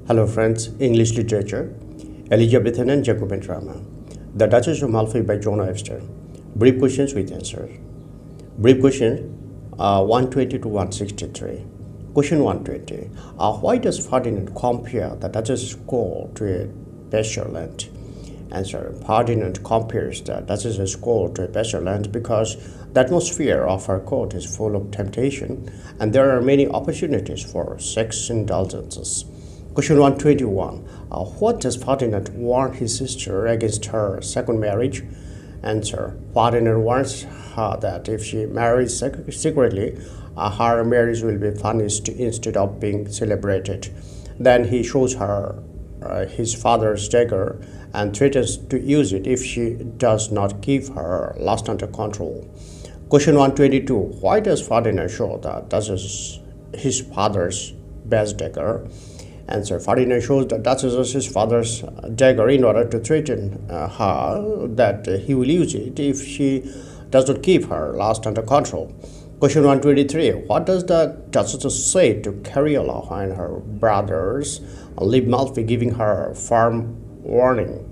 Hello friends, English literature, Elizabethan and Jacobean drama, The Duchess of Malfi by Joan Webster. Brief questions with answers. Brief question 120 to 163. Question 120. Why does Ferdinand compare the Duchess's court to a pasture land? Answer. Ferdinand compares the Duchess's court to a pasture land because the atmosphere of her court is full of temptation and there are many opportunities for sex indulgences. Question 121. What does Ferdinand warn his sister against her second marriage? Answer. Ferdinand warns her that if she marries secretly, her marriage will be punished instead of being celebrated. Then he shows her his father's dagger and threatens to use it if she does not keep her lust under control. Question 122. Why does Ferdinand show the Duchess his father's best dagger? Answer. Ferdinand shows the Duchess his father's dagger in order to threaten her that he will use it if she does not keep her lust under control. Question 123. What does the Duchess say to Cariola when her brothers leave Malfi, giving her firm warning?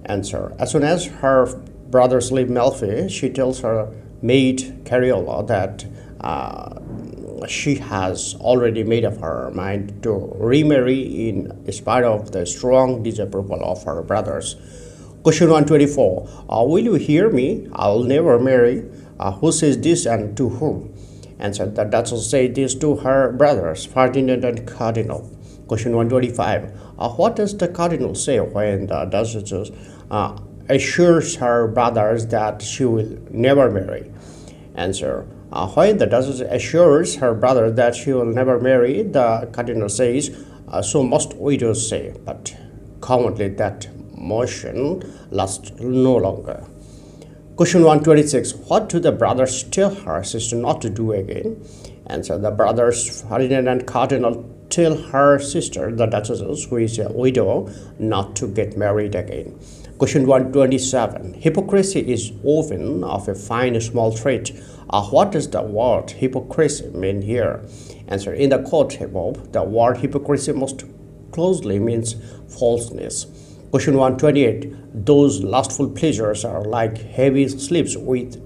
Answer. As soon as her brothers leave Malfi, she tells her maid Cariola that she has already made up her mind to remarry in spite of the strong disapproval of her brothers. Question 124. Will you hear me? I will never marry. Who says this and to whom? Answer. The Duchess said this to her brothers, Ferdinand and Cardinal. Question 125. What does the Cardinal say when the Duchess assures her brothers that she will never marry? Answer. When the Duchess assures her brother that she will never marry, the Cardinal says, so must widows say, but commonly that motion lasts no longer. Question 126. What do the brothers tell her sister not to do again? Answer. The brothers Ferdinand and Cardinal tell her sister, the Duchess, who is a widow, not to get married again. Question 127. Hypocrisy is often of a fine small trait. What does the word hypocrisy mean here? Answer. In the quote above, the word hypocrisy most closely means falseness. Question 128. Those lustful pleasures are like heavy sleeps with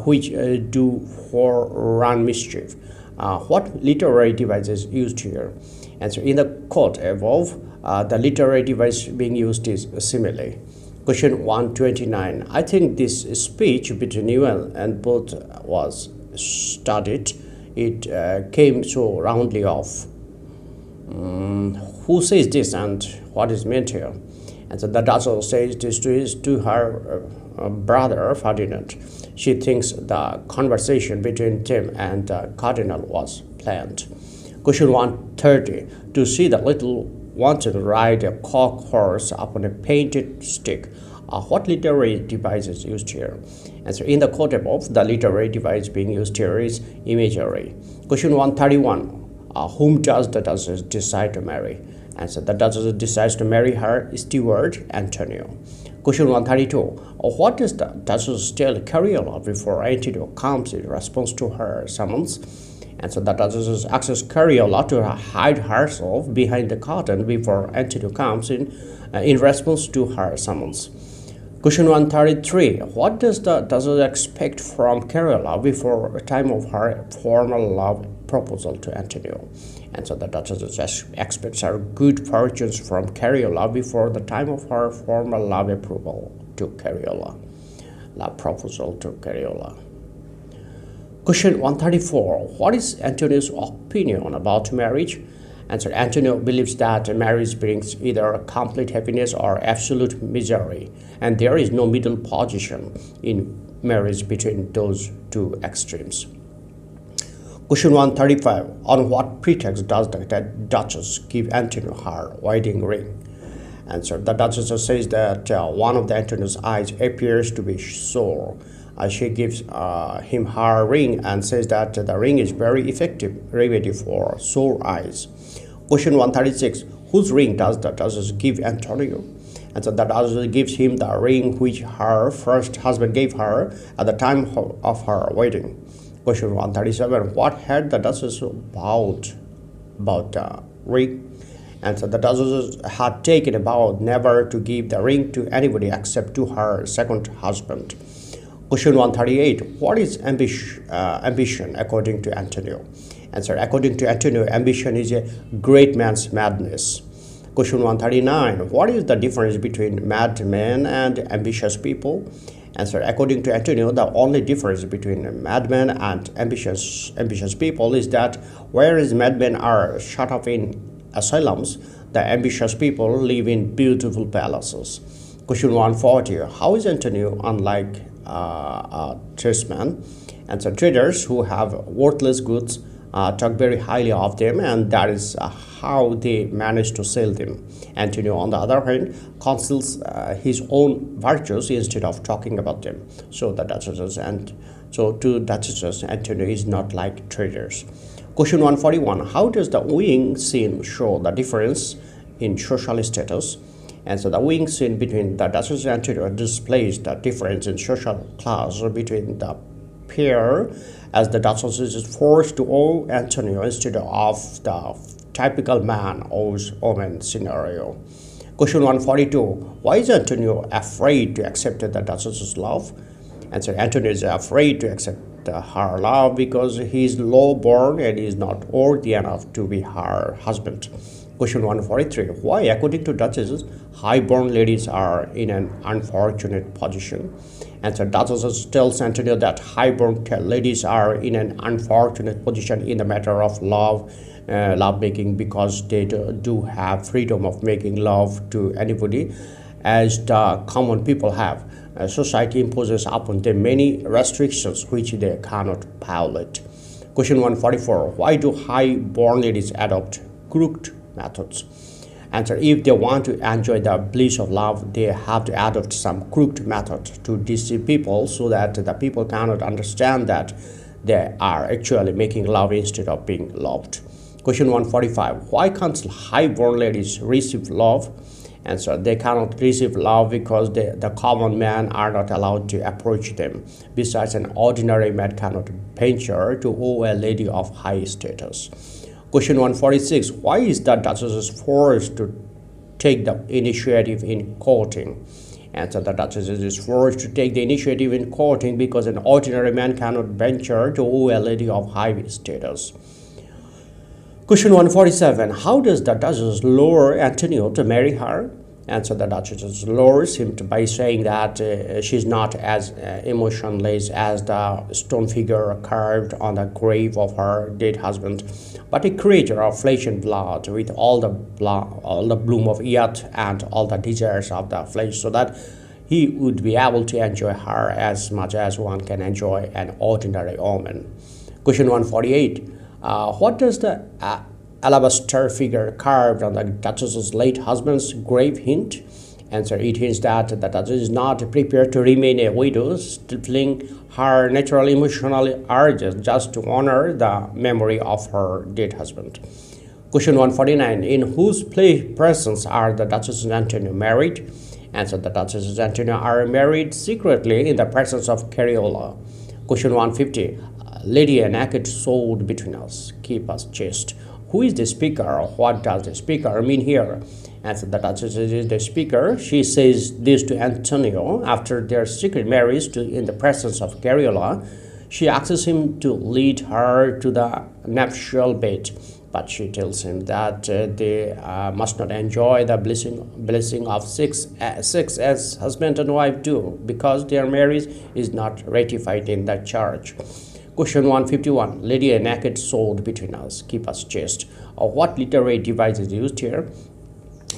which do forerun mischief. What literary device is used here? Answer. In the quote above, the literary device being used is simile. Question 129. I think this speech between you and both was studied. It came so roundly off. Who says this and what is meant here? And so the Duchess says this to her brother Ferdinand. She thinks the conversation between them and the Cardinal was planned. Question 130. To see the little wanton ride a cock horse upon a painted stick. What literary device is used here? Answer. In the quote above, the literary device being used here is imagery. Question 131. Whom does the Duchess decide to marry? Answer. The Duchess decides to marry her steward Antonio. Question 132. What does the Duchess tell Cariola before Antonio comes in response to her summons? Answer. The Duchess asks Cariola to hide herself behind the curtain before Antonio comes in response to her summons. Question 133. What does the Duchess expect from Cariola before the time of her formal love proposal to Antonio? Answer. The Duchess expects her good fortunes from Cariola before the time of her formal love approval to Cariola. Love proposal to Cariola. Question 134. What is Antonio's opinion about marriage? Answer. Antonio believes that marriage brings either complete happiness or absolute misery, and there is no middle position in marriage between those two extremes. Question 135. On what pretext does the Duchess give Antonio her wedding ring? Answer. The Duchess says that one of the Antonio's eyes appears to be sore. She gives him her ring and says that the ring is very effective remedy for sore eyes. Question 136. Whose ring does the Duchess give Antonio? And so the Duchess gives him the ring which her first husband gave her at the time of her wedding. Question 137. What had the Duchess vowed about the ring? And so the Duchess had taken a vow never to give the ring to anybody except to her second husband. Question 138. What is ambition according to Antonio? Answer. According to Antonio, ambition is a great man's madness. Question 139. What is the difference between mad men and ambitious people? Answer. According to Antonio, the only difference between madmen and ambitious people is that whereas madmen are shut up in asylums, the ambitious people live in beautiful palaces. Question 140. How is Antonio unlike tradesmen? Answer. Traders who have worthless goods talk very highly of them, and that is how they manage to sell them. Antonio, on the other hand, conceals his own virtues instead of talking about them. So the Duchesses to Duchesses, Antonio is not like traders. Question 141. How does the wooing scene show the difference in social status? And so the wooing scene between the Duchess and Antonio displays the difference in social class between the pair, as the Duchess is forced to owe Antonio instead of the typical man owes woman scenario. Question 142. Why is Antonio afraid to accept the Duchess's love? Answer. Antonio is afraid to accept her love because he is low-born and is not worthy enough to be her husband. Question 143. Why, according to Duchesses, high-born ladies are in an unfortunate position? Answer. Duchesses tells Antonio that high-born ladies are in an unfortunate position in the matter of love making because they do have freedom of making love to anybody as the common people have. Society imposes upon them many restrictions which they cannot violate. Question 144. Why do high-born ladies adopt crooked methods? Answer. If they want to enjoy the bliss of love, they have to adopt some crooked method to deceive people so that the people cannot understand that they are actually making love instead of being loved. Question 145. Why can't high-born ladies receive love? Answer. They cannot receive love because the common men are not allowed to approach them. Besides, an ordinary man cannot venture to owe a lady of high status. Question 146. Why is the Duchess forced to take the initiative in courting? Answer. The Duchess is forced to take the initiative in courting because an ordinary man cannot venture to owe a lady of high status. Question 147. How does the Duchess lure Antonio to marry her? Answer. The Duchess lures him by saying that she's not as emotionless as the stone figure carved on the grave of her dead husband, but a creature of flesh and blood with all the bloom of youth and all the desires of the flesh, so that he would be able to enjoy her as much as one can enjoy an ordinary woman. Question 148. What does the alabaster figure carved on the Duchess's late husband's grave hint? Answer. It hints that the Duchess is not prepared to remain a widow, stifling her natural emotional urges just to honor the memory of her dead husband. Question 149. In whose presence are the Duchess and Antonio married? Answer. The Duchess and Antonio are married secretly in the presence of Cariola. Question 150. Lady, a naked sword between us, keep us chaste. Who is the speaker? What does the speaker mean here? Answer. The Duchess is the speaker. She says this to Antonio after their secret marriage in the presence of Cariola. She asks him to lead her to the nuptial bed, but she tells him that they must not enjoy the blessing of sex as husband and wife do, because their marriage is not ratified in the church. Question 151. Lady, a naked sword between us, keep us chaste. What literary device is used here?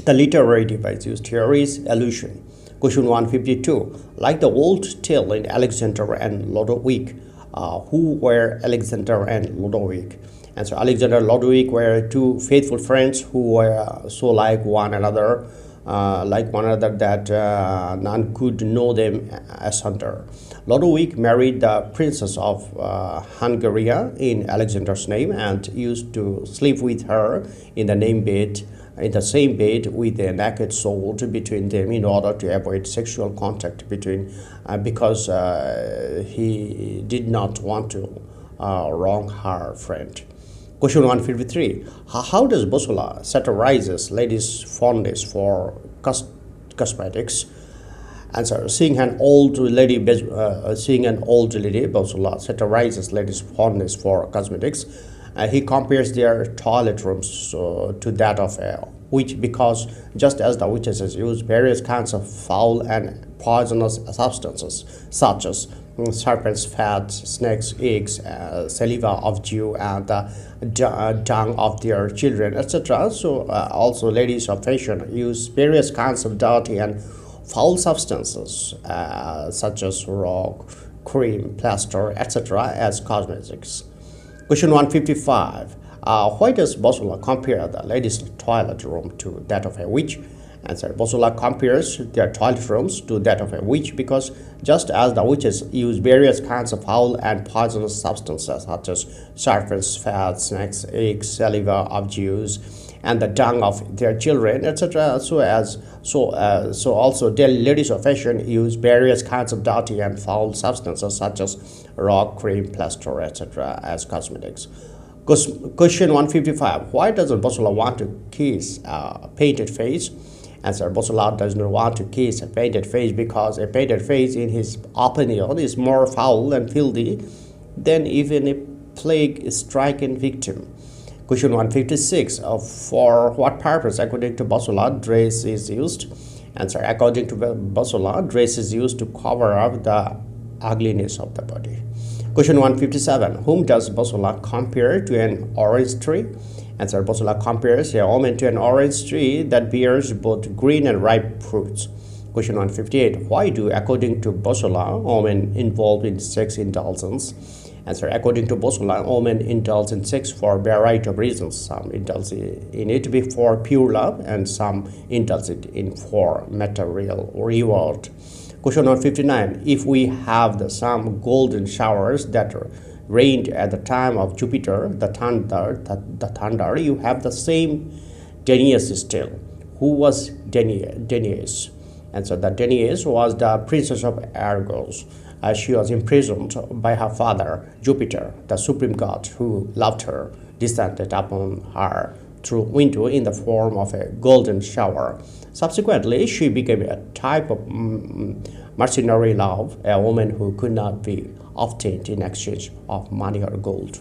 The literary device used here is allusion. Question 152. Like the old tale in Alexander and Lodowick, who were Alexander and Lodowick? Answer. Alexander and Lodowick were two faithful friends who were so like one another that none could know them asunder. Lodowick married the princess of Hungary in Alexander's name and used to sleep with her in the same bed with a naked sword between them in order to avoid sexual contact because he did not want to wrong her friend. Question 153. How does Boswellia satirizes ladies' fondness for cosmetics? Answer: seeing an old lady, Boswellia satirizes ladies' fondness for cosmetics. He compares their toilet rooms to that of a witch, because just as the witches use various kinds of foul and poisonous substances such as serpents' fat, snakes' eggs, saliva of Jew, and dung of their children, etc. So also ladies of fashion use various kinds of dirty and foul substances such as rock, cream, plaster, etc. as cosmetics. Question 155. Why does Boswellia compare the ladies' toilet room to that of a witch? Answer: Boswellia compares their toilet rooms to that of a witch because just as the witches use various kinds of foul and poisonous substances such as serpents' fat, snakes' eggs, saliva of Jews, and the dung of their children, etc. So also the ladies of fashion use various kinds of dirty and foul substances such as rock, cream, plaster, etc. as cosmetics. Question 155. Why doesn't Boswellia want to kiss a painted face? Answer: Boswellia does not want to kiss a painted face because a painted face, in his opinion, is more foul and filthy than even a plague-stricken victim. Question 156. For what purpose, according to Boswellia, dress is used? Answer: according to Boswellia, dress is used to cover up the ugliness of the body. Question 157. Whom does Boswellia compare to an orange tree? Answer: Boswellia compares a woman to an orange tree that bears both green and ripe fruits. Question 158. Why do, according to Boswellia, women involved in sex indulgence? Answer: according to Boswellia, women indulge in sex for a variety of reasons. Some indulge in it for pure love, and some indulge in for material reward. Question 159. If we have some golden showers that rained at the time of Jupiter, the thunder, you have the same Danaus still. Who was Danaus? Answer: the Danaus was the princess of Argos. She was imprisoned by her father, Jupiter, the supreme god who loved her, descended upon her through window in the form of a golden shower. Subsequently, she became a type of mercenary love, a woman who could not be obtained in exchange of money or gold.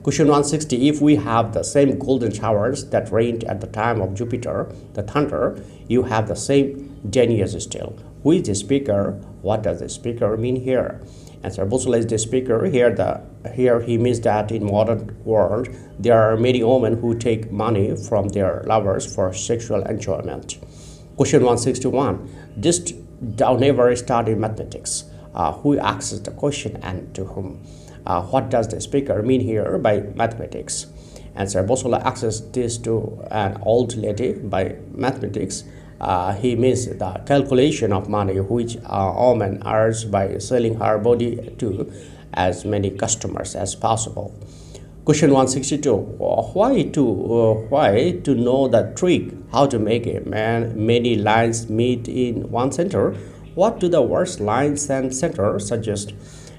Question 160. If we have the same golden showers that rained at the time of Jupiter, the thunder, you have the same Danaus still. Who is the speaker? What does the speaker mean here? Answer: Boswellia is the speaker. Here he means that in modern world there are many women who take money from their lovers for sexual enjoyment. Question 161. This never studied mathematics. Who asks the question and to whom? What does the speaker mean here by mathematics? Answer: Boswellia asks this to an old lady by mathematics. He means the calculation of money which a woman earns by selling her body to as many customers as possible. Question 162. Why to know the trick how to make a many lines meet in one center? What do the words lines and center suggest?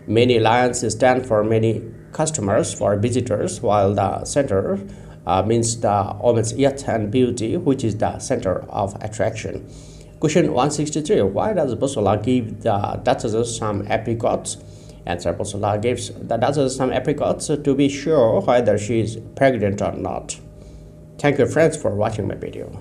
Many lines stand for many customers, for visitors, while the center means the woman's youth and beauty, which is the center of attraction. Question 163. Why does Boswellia give the Duchess some apricots? Answer: Boswellia gives the Duchess some apricots to be sure whether she is pregnant or not. Thank you friends for watching my video.